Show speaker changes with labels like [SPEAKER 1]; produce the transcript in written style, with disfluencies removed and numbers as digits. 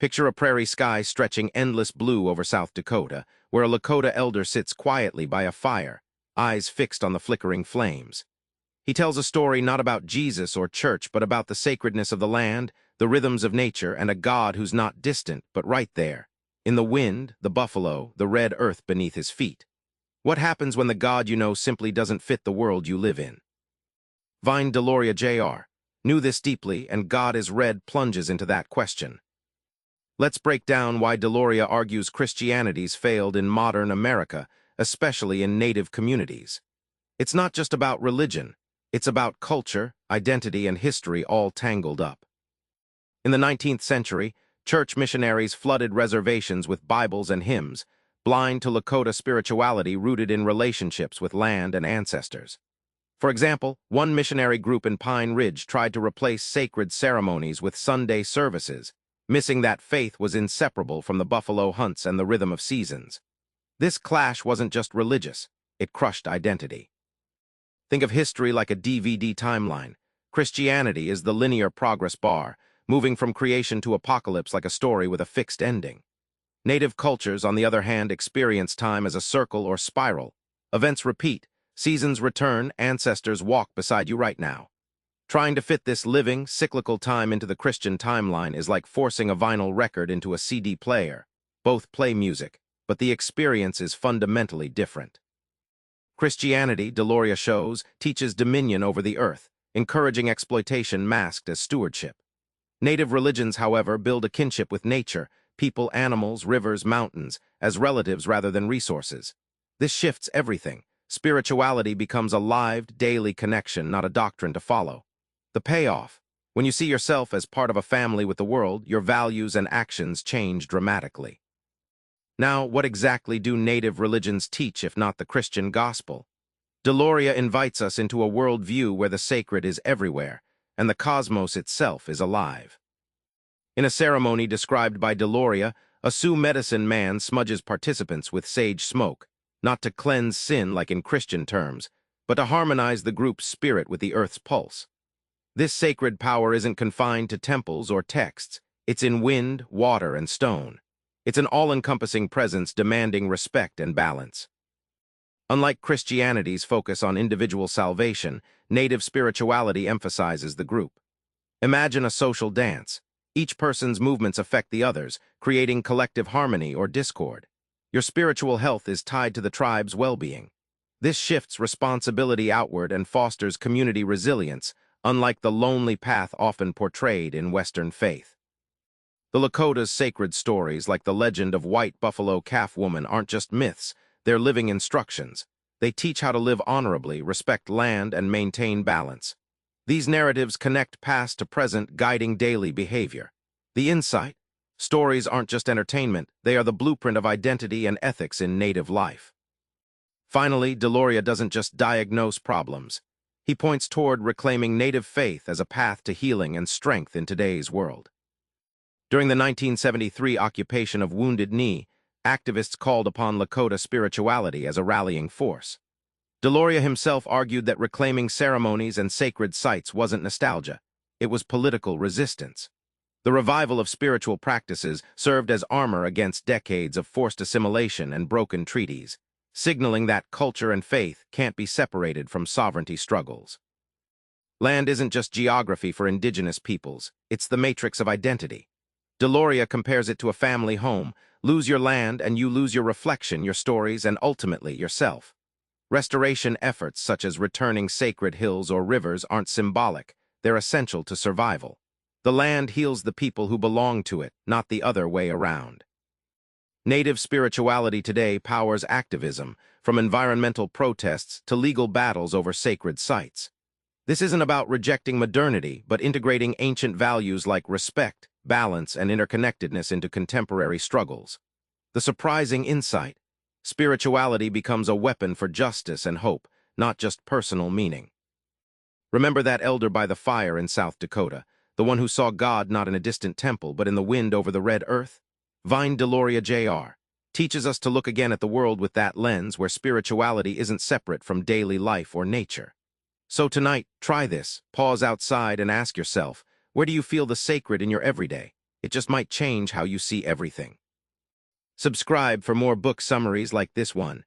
[SPEAKER 1] Picture a prairie sky stretching endless blue over South Dakota, where a Lakota elder sits quietly by a fire, eyes fixed on the flickering flames. He tells a story not about Jesus or church, but about the sacredness of the land, the rhythms of nature, and a God who's not distant, but right there, in the wind, the buffalo, the red earth beneath his feet. What happens when the God you know simply doesn't fit the world you live in? Vine Deloria Jr. knew this deeply, and God is Red plunges into that question. Let's break down why Deloria argues Christianity's failed in modern America, especially in Native communities. It's not just about religion. It's about culture, identity, and history all tangled up. In the 19th century, church missionaries flooded reservations with Bibles and hymns, blind to Lakota spirituality rooted in relationships with land and ancestors. For example, one missionary group in Pine Ridge tried to replace sacred ceremonies with Sunday services, missing that faith was inseparable from the buffalo hunts and the rhythm of seasons. This clash wasn't just religious, it crushed identity. Think of history like a DVD timeline. Christianity is the linear progress bar, moving from creation to apocalypse like a story with a fixed ending. Native cultures, on the other hand, experience time as a circle or spiral. Events repeat, seasons return, ancestors walk beside you right now. Trying to fit this living, cyclical time into the Christian timeline is like forcing a vinyl record into a CD player. Both play music, but the experience is fundamentally different. Christianity, Deloria shows, teaches dominion over the earth, encouraging exploitation masked as stewardship. Native religions, however, build a kinship with nature, people, animals, rivers, mountains, as relatives rather than resources. This shifts everything. Spirituality becomes a lived, daily connection, not a doctrine to follow. The payoff: when you see yourself as part of a family with the world, your values and actions change dramatically. Now, what exactly do native religions teach if not the Christian gospel? Deloria invites us into a worldview where the sacred is everywhere, and the cosmos itself is alive. In a ceremony described by Deloria, a Sioux medicine man smudges participants with sage smoke, not to cleanse sin like in Christian terms, but to harmonize the group's spirit with the earth's pulse. This sacred power isn't confined to temples or texts. It's in wind, water, and stone. It's an all-encompassing presence demanding respect and balance. Unlike Christianity's focus on individual salvation, native spirituality emphasizes the group. Imagine a social dance. Each person's movements affect the others, creating collective harmony or discord. Your spiritual health is tied to the tribe's well-being. This shifts responsibility outward and fosters community resilience, unlike the lonely path often portrayed in Western faith. The Lakota's sacred stories, like the legend of White Buffalo Calf Woman, aren't just myths, they're living instructions. They teach how to live honorably, respect land, and maintain balance. These narratives connect past to present, guiding daily behavior. The insight: stories aren't just entertainment, they are the blueprint of identity and ethics in native life. Finally, Deloria doesn't just diagnose problems. He points toward reclaiming native faith as a path to healing and strength in today's world. During the 1973 occupation of Wounded Knee, activists called upon Lakota spirituality as a rallying force. Deloria himself argued that reclaiming ceremonies and sacred sites wasn't nostalgia, it was political resistance. The revival of spiritual practices served as armor against decades of forced assimilation and broken treaties, signaling that culture and faith can't be separated from sovereignty struggles. Land isn't just geography for indigenous peoples, it's the matrix of identity. Deloria compares it to a family home. Lose your land and you lose your reflection, your stories, and ultimately yourself. Restoration efforts such as returning sacred hills or rivers aren't symbolic, they're essential to survival. The land heals the people who belong to it, not the other way around. Native spirituality today powers activism, from environmental protests to legal battles over sacred sites. This isn't about rejecting modernity, but integrating ancient values like respect, balance, and interconnectedness into contemporary struggles. The surprising insight: spirituality becomes a weapon for justice and hope, not just personal meaning. Remember that elder by the fire in South Dakota, the one who saw God not in a distant temple but in the wind over the red earth? Vine Deloria Jr. teaches us to look again at the world with that lens, where spirituality isn't separate from daily life or nature. So tonight, try this. Pause outside and ask yourself, where do you feel the sacred in your everyday? It just might change how you see everything. Subscribe for more book summaries like this one.